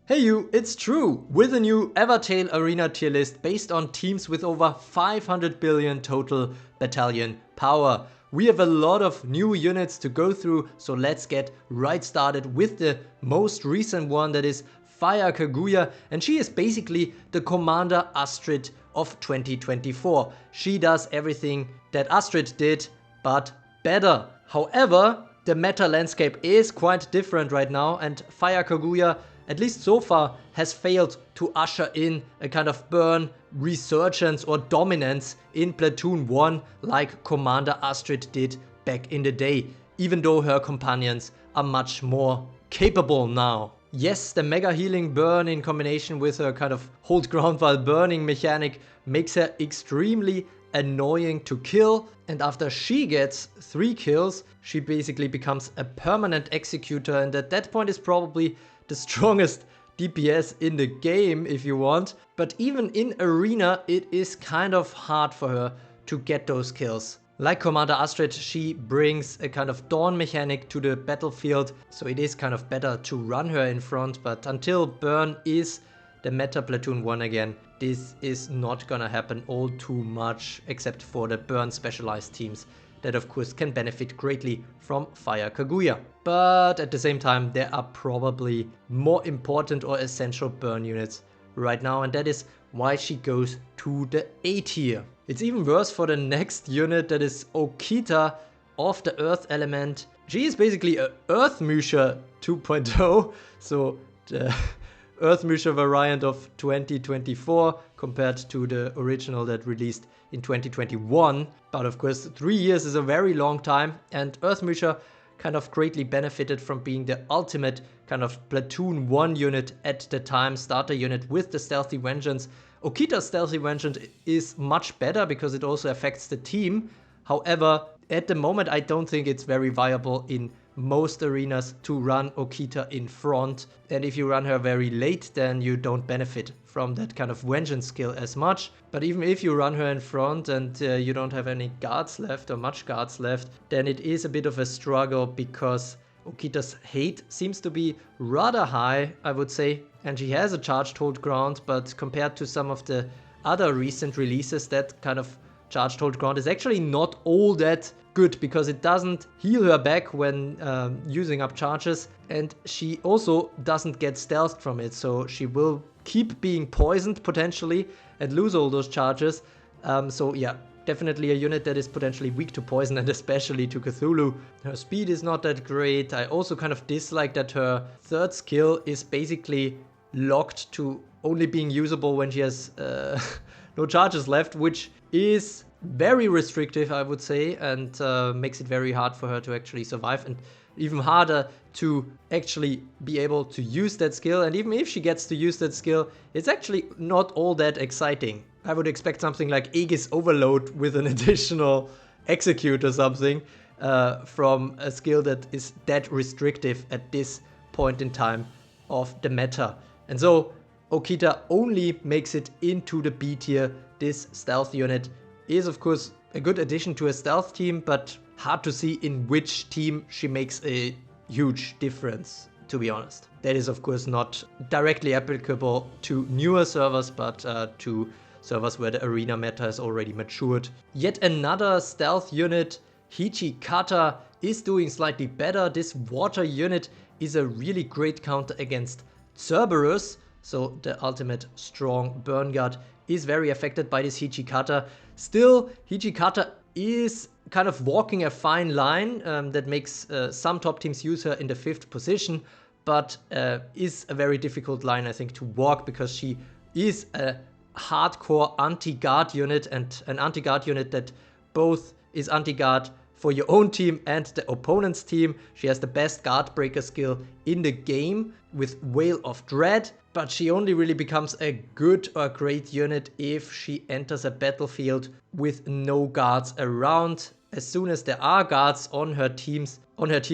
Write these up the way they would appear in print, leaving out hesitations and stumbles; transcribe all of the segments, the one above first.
Hey you, it's true! With a new Evertale arena tier list based on teams with over 500 billion total battalion power. We have a lot of new units to go through, so let's get right started with the most recent one, that is Fire Kaguya, and she is basically the Commander Astrid of 2024. She does everything that Astrid did, but better. However, the meta landscape is quite different right now, and Fire Kaguya, at least so far, has failed to usher in a kind of burn resurgence or dominance in Platoon 1 like Commander Astrid did back in the day, even though her companions are much more capable now. Yes, the mega healing burn in combination with her kind of hold ground while burning mechanic makes her extremely annoying to kill, and after she gets 3 kills, she basically becomes a permanent executor, and at that point is probably the strongest DPS in the game if you want. But even in arena, it is kind of hard for her to get those kills. Like Commander Astrid, she brings a kind of dawn mechanic to the battlefield, so it is kind of better to run her in front, but until burn is the meta Platoon 1 again, this is not gonna happen all too much, except for the burn specialized teams that of course can benefit greatly from Fire Kaguya. But at the same time, there are probably more important or essential burn units right now, and that is why she goes to the A tier. It's even worse for the next unit, that is Okita of the Earth element. She is basically a Earth Musha 2.0, so the Earth Musha variant of 2024 compared to the original that released in 2021. But of course 3 years is a very long time, and Earth Musha kind of greatly benefited from being the ultimate kind of Platoon 1 unit at the time, starter unit with the Stealthy Vengeance. Okita's Stealthy Vengeance is much better because it also affects the team. However, at the moment I don't think it's very viable in most arenas to run Okita in front, and if you run her very late, then you don't benefit from that kind of vengeance skill as much. But even if you run her in front and you don't have any guards left or much guards left, then it is a bit of a struggle because Okita's hate seems to be rather high, I would say, and she has a charged hold ground, but compared to some of the other recent releases, that kind of charged hold ground is actually not all that good because it doesn't heal her back when using up charges, and she also doesn't get stealthed from it, so she will keep being poisoned potentially and lose all those charges. So yeah, definitely a unit that is potentially weak to poison and especially to Cthulhu. Her speed is not that great. I also kind of dislike that her third skill is basically locked to only being usable when she has no charges left, which is very restrictive, I would say, and makes it very hard for her to actually survive, and even harder to actually be able to use that skill. And even if she gets to use that skill, it's actually not all that exciting. I would expect something like Aegis Overload with an additional execute or something from a skill that is that restrictive at this point in time of the meta. And so Okita only makes it into the B tier. This stealth unit is of course a good addition to a stealth team, but hard to see in which team she makes a huge difference, to be honest. That is of course not directly applicable to newer servers, but to servers where the arena meta has already matured. Yet another stealth unit, Hijikata, is doing slightly better. This water unit is a really great counter against Cerberus, so the ultimate strong burn guard is very affected by this Hijikata. Still, Hijikata is kind of walking a fine line that makes some top teams use her in the 5th position, but is a very difficult line, I think, to walk because she is a hardcore anti-guard unit, and an anti-guard unit that both is anti-guard for your own team and the opponent's team. She has the best guard breaker skill in the game with Veil of Dread, but she only really becomes a good or great unit if she enters a battlefield with no guards around. As soon as there are guards on her team,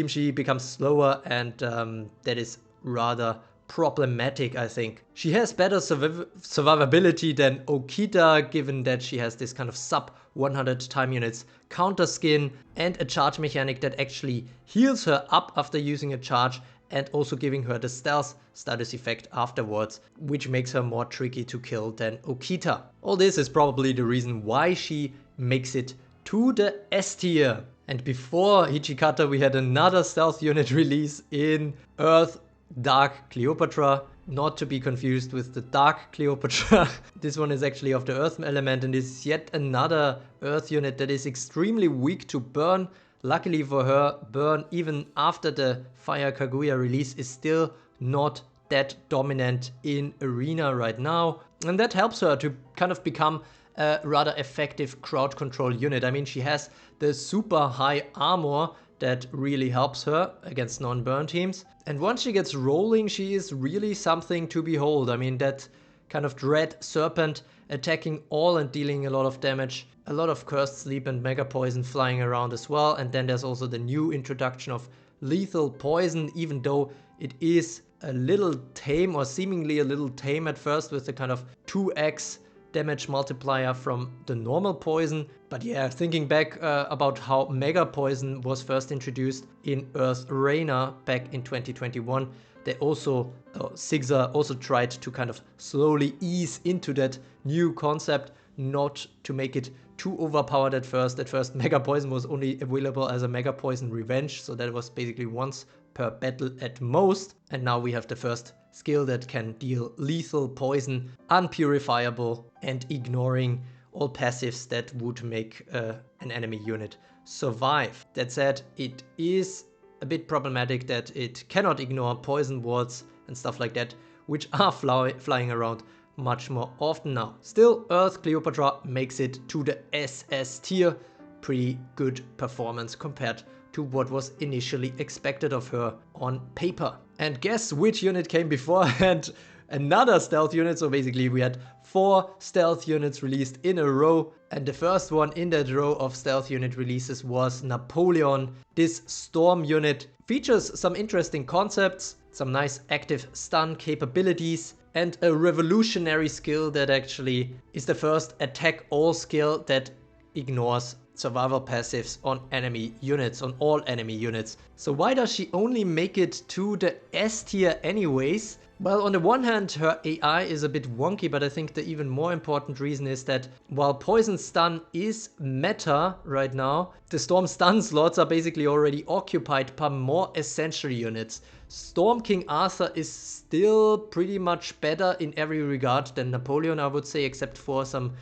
she becomes slower, and that is rather problematic, I think. She has better survivability than Okita, given that she has this kind of sub 100 time units counter skin and a charge mechanic that actually heals her up after using a charge and also giving her the stealth status effect afterwards, which makes her more tricky to kill than Okita. All this is probably the reason why she makes it to the S tier. And before Hijikata we had another stealth unit release in Earth Dark Cleopatra, not to be confused with the Dark Cleopatra. This one is actually of the Earth element and is yet another Earth unit that is extremely weak to burn. Luckily for her, burn even after the Fire Kaguya release is still not that dominant in Arena right now. And that helps her to kind of become a rather effective crowd control unit. I mean, she has the super high armor that really helps her against non-burn teams. And once she gets rolling, she is really something to behold. I mean, that kind of dread serpent attacking all and dealing a lot of damage. A lot of cursed sleep and mega poison flying around as well. And then there's also the new introduction of lethal poison, even though it is a little tame, or seemingly a little tame at first, with the kind of 2x damage multiplier from the normal poison. But yeah, thinking back about how Mega Poison was first introduced in Earth Arena back in 2021, they also, Sigza also tried to kind of slowly ease into that new concept, not to make it too overpowered at first. At first, Mega Poison was only available as a Mega Poison Revenge, so that was basically once per battle at most. And now we have the first skill that can deal lethal poison, unpurifiable, and ignoring all passives that would make an enemy unit survive. That said, it is a bit problematic that it cannot ignore poison wards and stuff like that, which are flying around much more often now. Still, Earth Cleopatra makes it to the SS tier. Pretty good performance compared to what was initially expected of her on paper. And guess which unit came beforehand? Another stealth unit. So basically we had 4 stealth units released in a row, and the first one in that row of stealth unit releases was Napoleon. This storm unit features some interesting concepts, some nice active stun capabilities, and a revolutionary skill that actually is the first attack all skill that ignores survival passives on enemy units, on all enemy units. So why does she only make it to the S tier anyways? Well, on the one hand, her AI is a bit wonky, but I think the even more important reason is that while Poison Stun is meta right now, the Storm Stun slots are basically already occupied by more essential units. Storm King Arthur is still pretty much better in every regard than Napoleon, I would say, except for some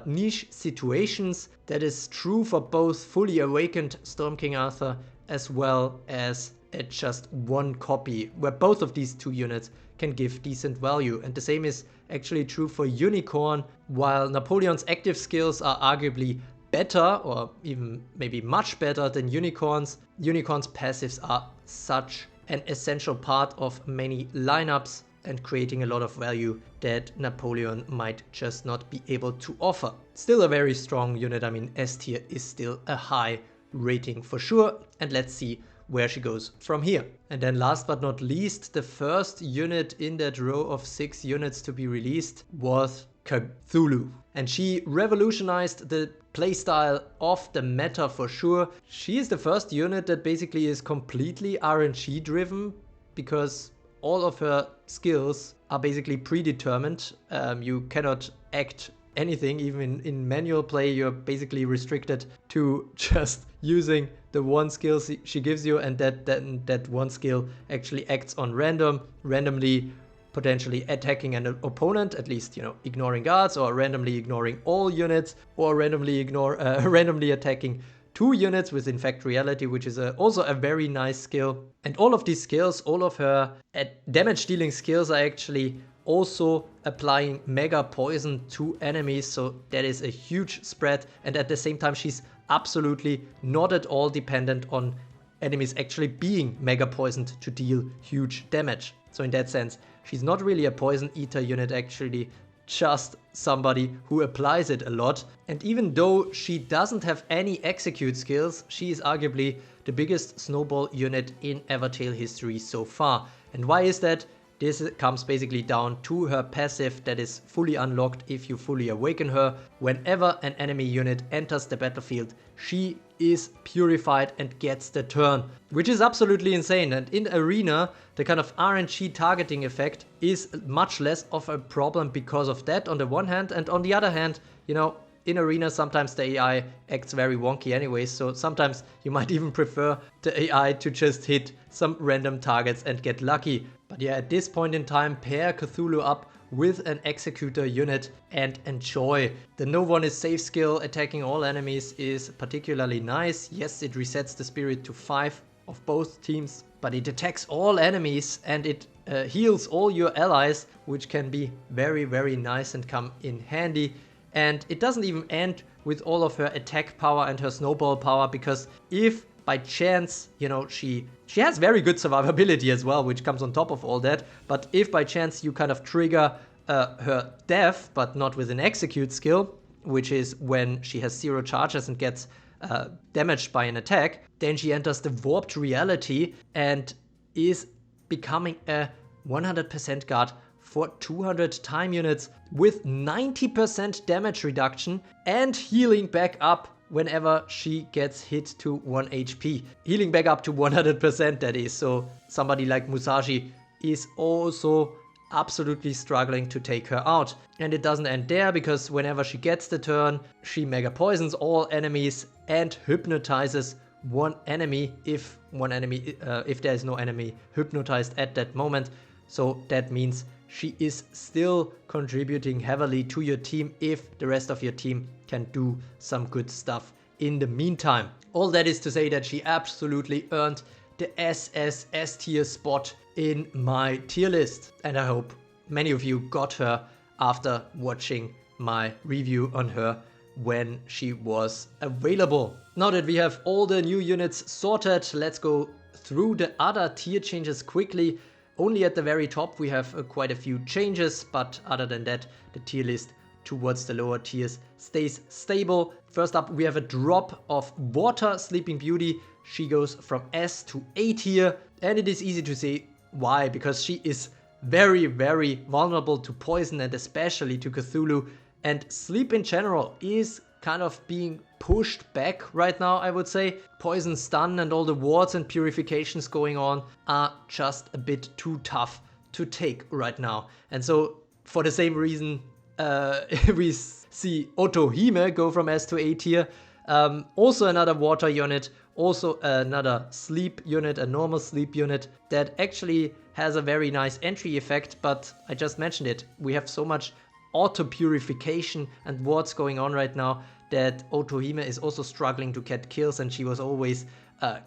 niche situations. That is true for both fully awakened Storm King Arthur as well as just one copy, where both of these two units can give decent value. And the same is actually true for Unicorn. While Napoleon's active skills are arguably better, or even maybe much better than Unicorn's, Unicorn's passives are such an essential part of many lineups and creating a lot of value that Napoleon might just not be able to offer. Still a very strong unit. I mean, S tier is still a high rating for sure, and let's see where she goes from here. And then last but not least, the first unit in that row of 6 units to be released was Cthulhu. And she revolutionized the playstyle of the meta for sure. She is the first unit that basically is completely RNG driven, because all of her skills are basically predetermined. You cannot act anything, even in manual play. You're basically restricted to just using the one skill she gives you, and that one skill actually acts on randomly potentially attacking an opponent, at least, you know, ignoring guards, or randomly ignoring all units, or randomly attacking 2 units with Infect Reality, which is also a very nice skill. And all of these skills, all of her damage dealing skills, are actually also applying Mega Poison to enemies, so that is a huge spread. And at the same time, she's absolutely not at all dependent on enemies actually being Mega Poisoned to deal huge damage. So in that sense, she's not really a Poison Eater unit, actually just somebody who applies it a lot. And even though she doesn't have any execute skills, she is arguably the biggest snowball unit in Evertale history so far. And why is that? This comes basically down to her passive that is fully unlocked if you fully awaken her. Whenever an enemy unit enters the battlefield, she is purified and gets the turn, which is absolutely insane. And in Arena, the kind of RNG targeting effect is much less of a problem because of that on the one hand, and on the other hand, you know, in Arena, sometimes the AI acts very wonky anyways, so sometimes you might even prefer the AI to just hit some random targets and get lucky. But yeah, at this point in time, pair Cthulhu up with an Executor unit and enjoy. The No One is Safe skill attacking all enemies is particularly nice. Yes, it resets the spirit to 5 of both teams, but it attacks all enemies and it heals all your allies, which can be very, very nice and come in handy. And it doesn't even end with all of her attack power and her snowball power, because if by chance, you know, she has very good survivability as well, which comes on top of all that. But if by chance you kind of trigger her death, but not with an execute skill, which is when she has 0 charges and gets damaged by an attack, then she enters the warped reality and is becoming a 100% guard for 200 time units with 90% damage reduction and healing back up whenever she gets hit to 1 HP. Healing back up to 100%, that is. So somebody like Musashi is also absolutely struggling to take her out. And it doesn't end there, because whenever she gets the turn, she mega poisons all enemies and hypnotizes one enemy if there is no enemy hypnotized at that moment. So that means she is still contributing heavily to your team if the rest of your team can do some good stuff in the meantime. All that is to say that she absolutely earned the SSS tier spot in my tier list. And I hope many of you got her after watching my review on her when she was available. Now that we have all the new units sorted, let's go through the other tier changes quickly. Only at the very top we have quite a few changes, but other than that, the tier list towards the lower tiers stays stable. First up, we have a drop of Water Sleeping Beauty. She goes from S to A tier, and it is easy to say why, because she is very, very vulnerable to poison and especially to Cthulhu, and sleep in general is kind of being pushed back right now, I would say. Poison, stun, and all the wards and purifications going on are just a bit too tough to take right now. And so for the same reason, we see Otohime go from S to A tier. Also another water unit, also another sleep unit, a normal sleep unit that actually has a very nice entry effect, but I just mentioned it. We have so much auto purification and wards going on right now that Otohime is also struggling to get kills, and she was always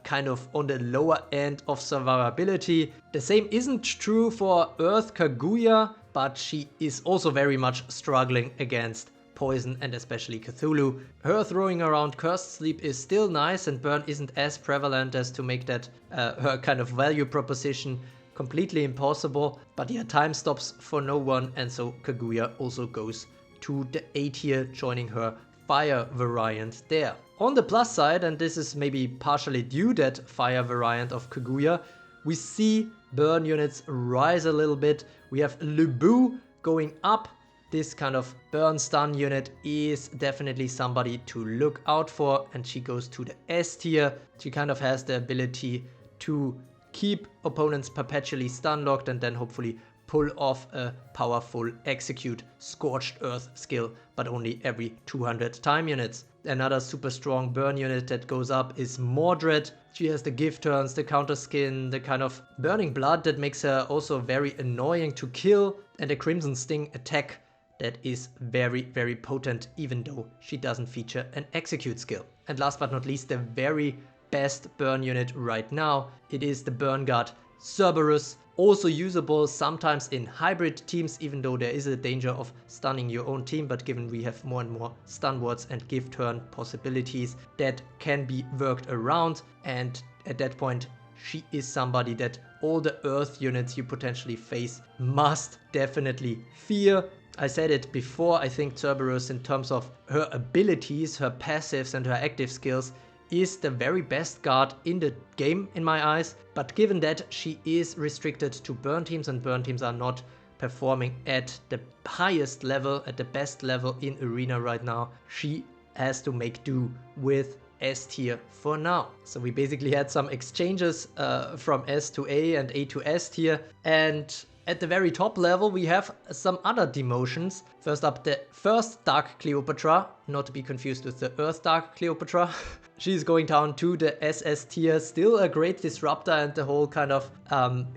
kind of on the lower end of survivability. The same isn't true for Earth Kaguya, but she is also very much struggling against poison and especially Cthulhu. Her throwing around Cursed Sleep is still nice, and burn isn't as prevalent as to make that her kind of value proposition completely impossible. But yeah, time stops for no one, and so Kaguya also goes to the A tier, joining her fire variant there. On the plus side, and this is maybe partially due that fire variant of Kaguya, we see burn units rise a little bit. We have Lubu going up. This kind of burn stun unit is definitely somebody to look out for, and she goes to the S tier. She kind of has the ability to keep opponents perpetually stun locked and then hopefully pull off a powerful execute Scorched Earth skill, but only every 200 time units. Another super strong burn unit that goes up is Mordred. She has the gift turns, the counter skin, the kind of burning blood that makes her also very annoying to kill, and a Crimson Sting attack that is very, very potent, even though she doesn't feature an execute skill. And last but not least, the very best burn unit right now, it is the Burn Guard Cerberus. Also usable sometimes in hybrid teams, even though there is a danger of stunning your own team, but given we have more and more stun wards and gift turn possibilities, that can be worked around, and at that point she is somebody that all the earth units you potentially face must definitely fear. I said it before, I think Cerberus, in terms of her abilities, her passives and her active skills, is the very best guard in the game in my eyes, but given that she is restricted to burn teams and burn teams are not performing at the highest level, at the best level in Arena right now, she has to make do with S tier for now. So we basically had some exchanges from S to A and A to S tier, and at the very top level we have some other demotions. First up, the first Dark Cleopatra, not to be confused with the Earth Dark Cleopatra. She's going down to the SS tier, still a great disruptor, and the whole kind of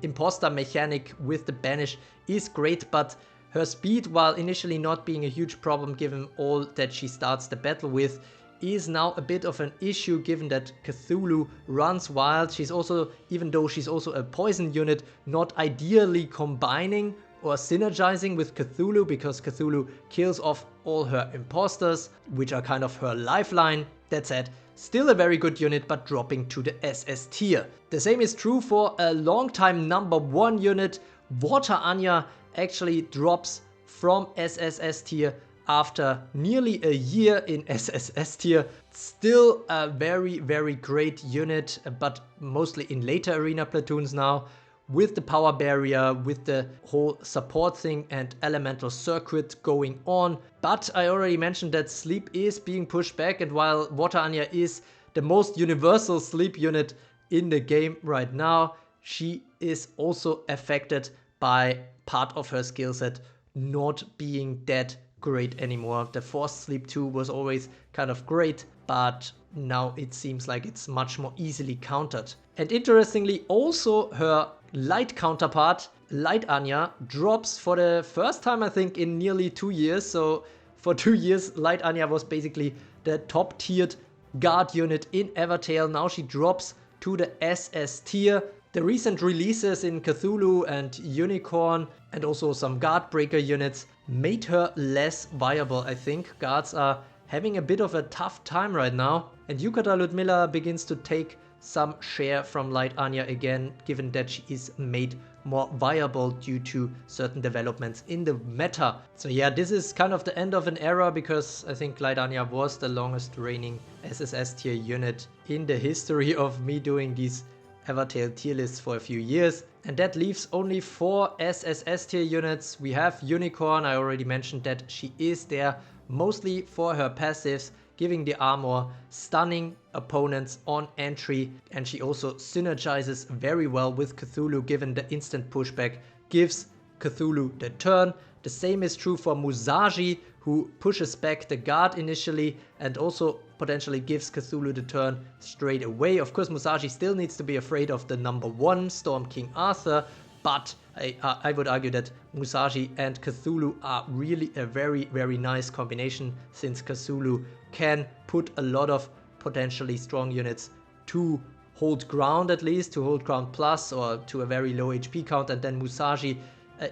imposter mechanic with the banish is great, but her speed, while initially not being a huge problem given all that she starts the battle with, is now a bit of an issue given that Cthulhu runs wild. She's also, even though she's also a poison unit, not ideally combining or synergizing with Cthulhu, because Cthulhu kills off all her imposters, which are kind of her lifeline. That said, still a very good unit, but dropping to the SS tier. The same is true for a long-time #1 unit. Water Anya actually drops from SSS tier after nearly a year in SSS tier. Still a very, very great unit, but mostly in later arena platoons now, with the power barrier, with the whole support thing and elemental circuit going on. But I already mentioned that sleep is being pushed back, and while Water Anya is the most universal sleep unit in the game right now, she is also affected by part of her skill set not being that great anymore. The forced sleep 2 was always kind of great, but now it seems like it's much more easily countered. And interestingly, also her light counterpart, Light Anya, drops for the first time I think in nearly 2 years. So for 2 years Light Anya was basically the top tiered guard unit in Evertale. Now she drops to the SS tier. The recent releases in Cthulhu and Unicorn and also some guard breaker units made her less viable, I think. Guards are having a bit of a tough time right now, and Yukata Ludmilla begins to take some share from Light Anya again, given that she is made more viable due to certain developments in the meta. So yeah, this is kind of the end of an era, because I think Light Anya was the longest reigning SSS tier unit in the history of me doing these Evertale tier lists for a few years. And that leaves only 4 SSS tier units. We have Unicorn. I already mentioned that she is there mostly for her passives, giving the armor, stunning opponents on entry, and she also synergizes very well with Cthulhu, given the instant pushback gives Cthulhu the turn. The same is true for Musashi, who pushes back the guard initially and also potentially gives Cthulhu the turn straight away. Of course, Musashi still needs to be afraid of the #1 Storm King Arthur, but I would argue that Musashi and Cthulhu are really a very, very nice combination, since Cthulhu can put a lot of potentially strong units to hold ground, at least to hold ground plus or to a very low HP count, and then Musashi,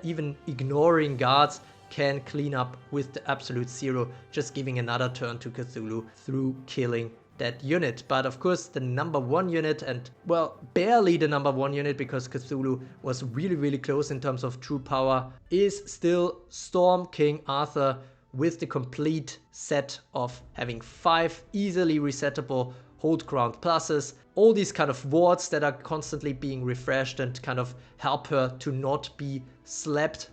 even ignoring guards, can clean up with the absolute zero, just giving another turn to Cthulhu through killing that unit. But of course the #1 unit, and well, barely the #1 unit, because Cthulhu was really, really close in terms of true power, is still Storm King Arthur, with the complete set of having 5 easily resettable hold ground pluses, all these kind of wards that are constantly being refreshed and kind of help her to not be slept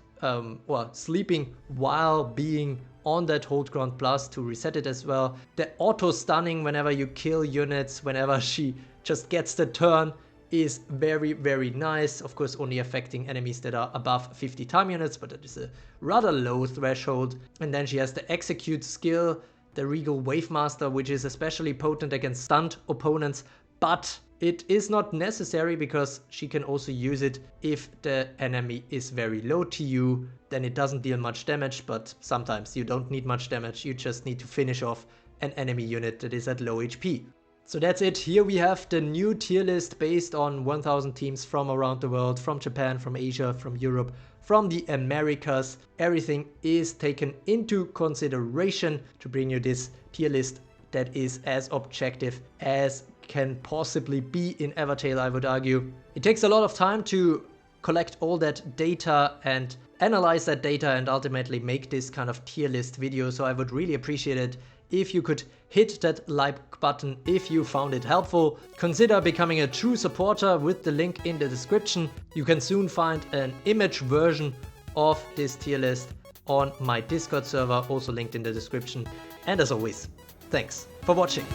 or sleeping while being on that hold ground plus to reset it as well. The auto stunning whenever you kill units, whenever she just gets the turn, is very, very nice. Of course, only affecting enemies that are above 50 time units, but that is a rather low threshold. And then she has the execute skill, the Regal Wavemaster, which is especially potent against stunned opponents, but it is not necessary, because she can also use it if the enemy is very low to you. Then it doesn't deal much damage, but sometimes you don't need much damage, you just need to finish off an enemy unit that is at low HP. So that's it. Here we have the new tier list based on 1000 teams from around the world, from Japan, from Asia, from Europe, from the Americas. Everything is taken into consideration to bring you this tier list that is as objective as can possibly be in Evertale, I would argue. It takes a lot of time to collect all that data and analyze that data and ultimately make this kind of tier list video, so I would really appreciate it if you could hit that like button if you found it helpful. Consider becoming a true supporter with the link in the description. You can soon find an image version of this tier list on my Discord server, also linked in the description. And as always, thanks for watching.